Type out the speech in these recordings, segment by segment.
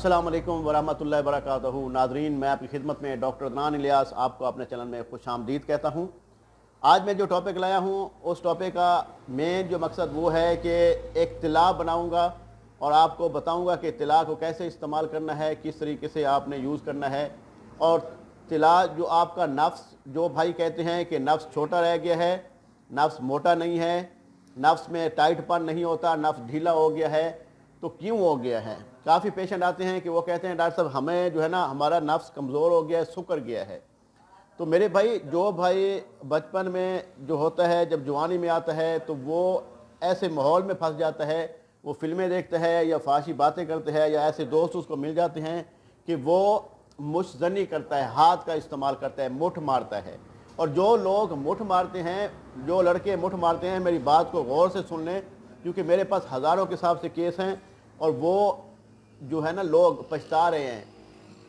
अस्सलाम वालेकुम वरहमतुल्लाहि वबरकातुहू। नाज़रीन, मैं आपकी खिदमत में डॉक्टर अदनान इलियास आपको अपने चैनल में खुशामदीद कहता हूँ। आज मैं जो टॉपिक लाया हूँ उस टॉपिक का मेन जो मकसद वो है कि एक तिला बनाऊँगा और आपको बताऊँगा कि तिला को कैसे इस्तेमाल करना है, किस तरीके से आपने यूज़ करना है। और तिला जो आपका नफ्स, जो भाई कहते हैं कि नफ्स छोटा रह गया है, नफ्स मोटा नहीं है, नफ्स में टाइटपन नहीं होता, नफ्स ढीला हो गया है, तो क्यों हो गया है। काफ़ी पेशेंट आते हैं कि वो कहते हैं डॉक्टर साहब हमें जो है ना हमारा नफ्स कमज़ोर हो गया है, सुकर गया है। तो मेरे भाई, जो भाई बचपन में जो होता है, जब जवानी में आता है तो वो ऐसे माहौल में फंस जाता है, वो फिल्में देखता है या फाशी बातें करते हैं या ऐसे दोस्त उसको मिल जाते हैं कि वो मुशजनी करता है, हाथ का इस्तेमाल करता है, मुठ मारता है। और जो लोग मुठ मारते हैं, जो लड़के मुठ मारते हैं, मेरी बात को गौर से सुन लें, क्योंकि मेरे पास हज़ारों के हिसाब से केस हैं और वो जो है ना लोग पछता रहे हैं।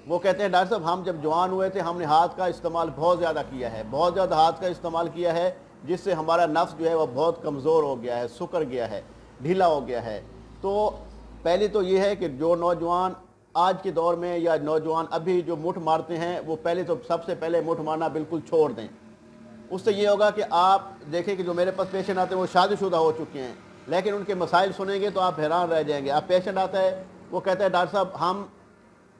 वो कहते हैं डॉक्टर साहब हम जब जवान हुए थे हमने हाथ का इस्तेमाल बहुत ज़्यादा किया है, बहुत ज़्यादा हाथ का इस्तेमाल किया है, जिससे हमारा नफ्स जो है वह बहुत कमज़ोर हो गया है, सुकर गया है, ढीला हो गया है। तो पहले तो ये है कि जो नौजवान आज के दौर में या नौजवान अभी जो मुठ मारते हैं, वो पहले तो सबसे पहले मुठ मारना बिल्कुल छोड़ दें। उससे ये होगा कि आप देखें कि जो मेरे पास पेशेंट आते हैं वो शादीशुदा हो चुके हैं, लेकिन उनके मसाइल सुनेंगे तो आप हैरान रह जाएंगे। आप पेशेंट आता है, वो कहता है डॉक्टर साहब हम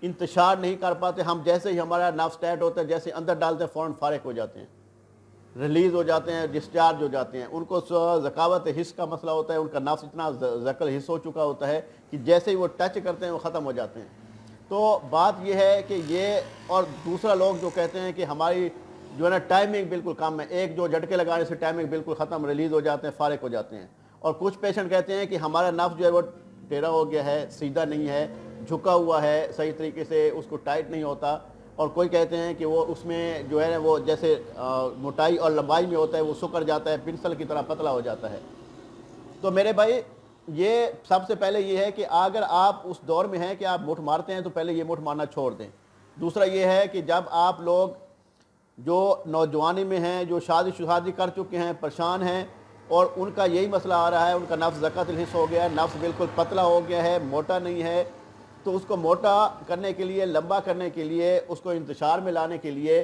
इंतशार नहीं कर पाते, हम जैसे ही हमारा नफ्स टाइट होता है, जैसे अंदर डालते हैं फ़ौरन फारिग हो जाते हैं, रिलीज़ हो जाते हैं, डिस्चार्ज हो जाते हैं। उनको ज़कावत हिस्स का मसला होता है, उनका नफ्स इतना ज़कल हिस्स हो चुका होता है कि जैसे ही वो टच करते हैं वो ख़त्म हो जाते हैं। तो बात ये है कि ये, और दूसरा लोग जो कहते हैं कि हमारी जो है ना टाइमिंग बिल्कुल कम है, एक जो झटके लगाने से टाइमिंग बिल्कुल ख़त्म, रिलीज़ हो जाते हैं, फारिग हो जाते हैं। और कुछ पेशेंट कहते हैं कि हमारा नफ्स जो है वो टेढ़ा हो गया है, सीधा नहीं है, झुका हुआ है, सही तरीके से उसको टाइट नहीं होता। और कोई कहते हैं कि वो उसमें जो है ना वो जैसे मोटाई और लंबाई में होता है, वो सुकर जाता है, पिंसल की तरह पतला हो जाता है। तो मेरे भाई, ये सबसे पहले ये है कि अगर आप उस दौर में हैं कि आप मुठ मारते हैं तो पहले ये मुठ मारना छोड़ दें। दूसरा ये है कि जब आप लोग जो नौजवानी में हैं, जो शादी कर चुके हैं, परेशान हैं और उनका यही मसला आ रहा है, उनका नफ्स ज़कतुल हिस्स हो गया है, नफ्स बिल्कुल पतला हो गया है, मोटा नहीं है, तो उसको मोटा करने के लिए, लंबा करने के लिए, उसको इंतशार में लाने के लिए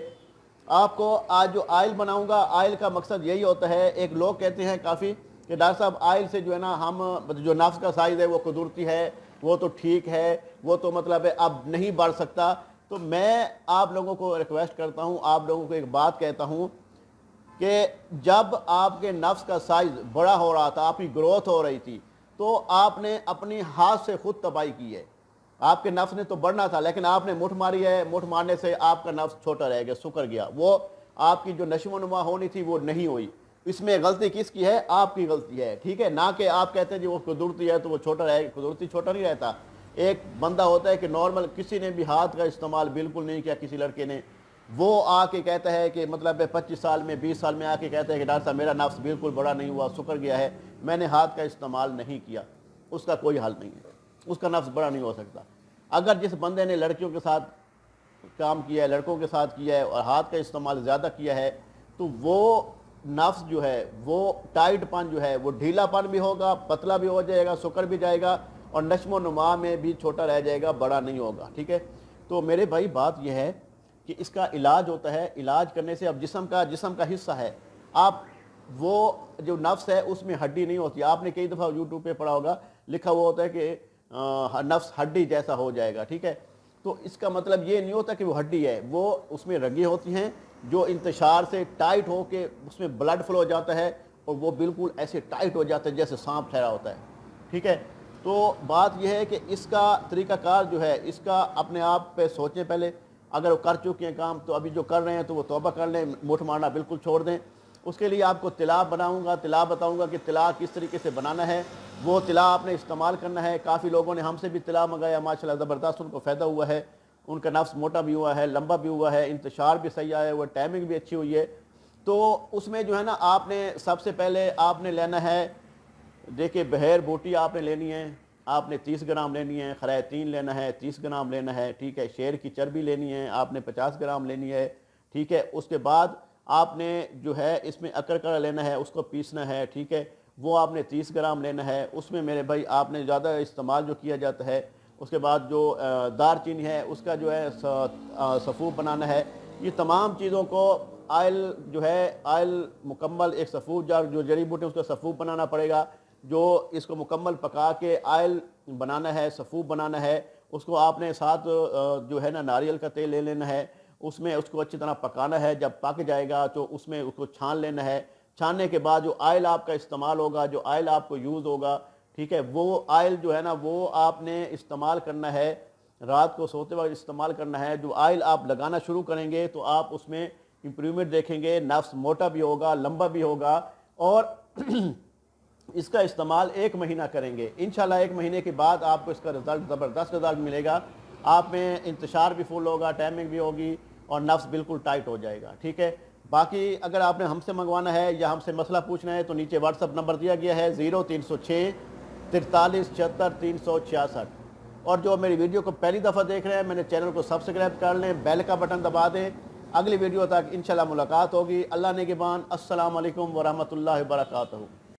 आपको आज जो आयल बनाऊंगा, आयल का मकसद यही होता है। एक लोग कहते हैं काफ़ी कि डॉक्टर साहब आयल से जो है ना हम जो नफ्स का साइज़ है वो कुदरती है, वो तो ठीक है, वो तो मतलब है अब नहीं बढ़ सकता। तो मैं आप लोगों को रिक्वेस्ट करता हूँ, आप लोगों को एक बात कहता हूँ कि जब आपके नफ्स का साइज़ बड़ा हो रहा था, आपकी ग्रोथ हो रही थी, तो आपने अपनी हाथ से खुद तबाही की है। आपके नफ्स ने तो बढ़ना था, लेकिन आपने मुठ मारी है, मुठ मारने से आपका नफ्स छोटा रह गया, सुकर गया। वो आपकी जो नशो नुमा होनी थी वो नहीं हुई। इसमें गलती किसकी है? आपकी गलती है, ठीक है ना। कि आप कहते हैं जी वो कुदरती है तो वो छोटा रहेगा, कुदरती छोटा नहीं रहता। एक बंदा होता है कि नॉर्मल, किसी ने भी हाथ का इस्तेमाल बिल्कुल नहीं किया, किसी लड़के ने, वो आके कहता है कि मतलब 25 साल में, 20 साल में आके कहता है कि डॉक्टर साहब मेरा नफ्स बिल्कुल बड़ा नहीं हुआ, सुकर गया है, मैंने हाथ का इस्तेमाल नहीं किया। उसका कोई हल नहीं है, उसका नफ्स बड़ा नहीं हो सकता। अगर जिस बंदे ने लड़कियों के साथ काम किया है, लड़कों के साथ किया है और हाथ का इस्तेमाल ज़्यादा किया है, तो वो नफ्स जो है, वो टाइटपन जो है, वो ढीलापन भी होगा, पतला भी हो जाएगा, सुकर भी जाएगा और नश्मो नुमा में भी छोटा रह जाएगा, बड़ा नहीं होगा, ठीक है। तो मेरे भाई बात यह है कि इसका इलाज होता है। इलाज करने से, अब जिस्म का हिस्सा है, आप वो जो नफ्स है उसमें हड्डी नहीं होती। आपने कई दफ़ा यूट्यूब पे पढ़ा होगा, लिखा हुआ होता है कि नफ्स हड्डी जैसा हो जाएगा, ठीक है। तो इसका मतलब ये नहीं होता कि वो हड्डी है, वो उसमें रगें होती हैं जो इंतशार से टाइट हो के उसमें ब्लड फ्लो हो जाता है और वो बिल्कुल ऐसे टाइट हो जाता है जैसे सांप ठहरा होता है, ठीक है। तो बात यह है कि इसका तरीक़ाकार जो है, इसका अपने आप पे सोचें पहले। अगर वो कर चुके हैं काम तो अभी जो कर रहे हैं तो वो तौबा कर लें, मुठ मारना बिल्कुल छोड़ दें। उसके लिए आपको तिला बनाऊंगा, तिला बताऊंगा कि तिला किस तरीके से बनाना है, वो तिला आपने इस्तेमाल करना है। काफ़ी लोगों ने हमसे भी तिला मंगाया, माशाल्लाह ज़बरदस्त उनको फ़ायदा हुआ है, उनका नफ्स मोटा भी हुआ है, लंबा भी हुआ है, इंतशार भी सही आया है, वो टाइमिंग भी अच्छी हुई है। तो उसमें जो है ना, आपने सबसे पहले आपने लेना है, देखिए बहर बूटी आपने लेनी है, आपने 30 ग्राम लेनी है, खरातीन लेना है 30 ग्राम लेना है, ठीक है। शेर की चर्बी लेनी है, आपने 50 ग्राम लेनी है, ठीक है। उसके बाद आपने जो है इसमें अकरकरा लेना है, उसको पीसना है, ठीक है, वो आपने 30 ग्राम लेना है। उसमें मेरे भाई आपने ज़्यादा इस्तेमाल जो किया जाता है اس کے بعد جو دار چینی ہے اس کا جو ہے صفوف بنانا ہے. یہ تمام چیزوں کو آئل جو ہے آئل مکمل ایک صفوف جو جڑی بوٹی اس کا صفوف بنانا پڑے گا. جو اس کو مکمل پکا کے آئل بنانا ہے, صفوف بنانا ہے, اس کو آپ نے ساتھ جو ہے نا ناریل کا تیل لے لینا ہے, اس میں اس کو اچھی طرح پکانا ہے. جب پک جائے گا تو اس میں اس کو چھان لینا ہے. چھاننے کے بعد جو آئل آپ کا استعمال ہوگا, جو آئل آپ کو یوز ہوگا, ٹھیک ہے, وہ آئل جو ہے نا وہ آپ نے استعمال کرنا ہے, رات کو سوتے وقت استعمال کرنا ہے. جو آئل آپ لگانا شروع کریں گے تو آپ اس میں امپرومنٹ دیکھیں گے, نفس موٹا بھی ہوگا, لمبا بھی ہوگا. اور اس کا استعمال 1 مہینہ کریں گے. انشاءاللہ 1 مہینے کے بعد آپ کو اس کا رزلٹ زبردست رزلٹ ملے گا. آپ میں انتشار بھی فل ہوگا, ٹائمنگ بھی ہوگی, اور نفس بالکل ٹائٹ ہو جائے گا. ٹھیک ہے, باقی اگر آپ نے ہم سے منگوانا ہے یا ہم سے مسئلہ پوچھنا ہے تو نیچے واٹس ایپ نمبر دیا گیا ہے 0306 43 76 366. اور جو میری ویڈیو کو پہلی دفعہ دیکھ رہے ہیں, میں نے چینل کو سبسکرائب کر لیں, بیل کا بٹن دبا دیں. اگلی ویڈیو تک انشاءاللہ ملاقات ہوگی. اللہ نگہبان. السلام علیکم ورحمۃ اللہ وبرکاتہ.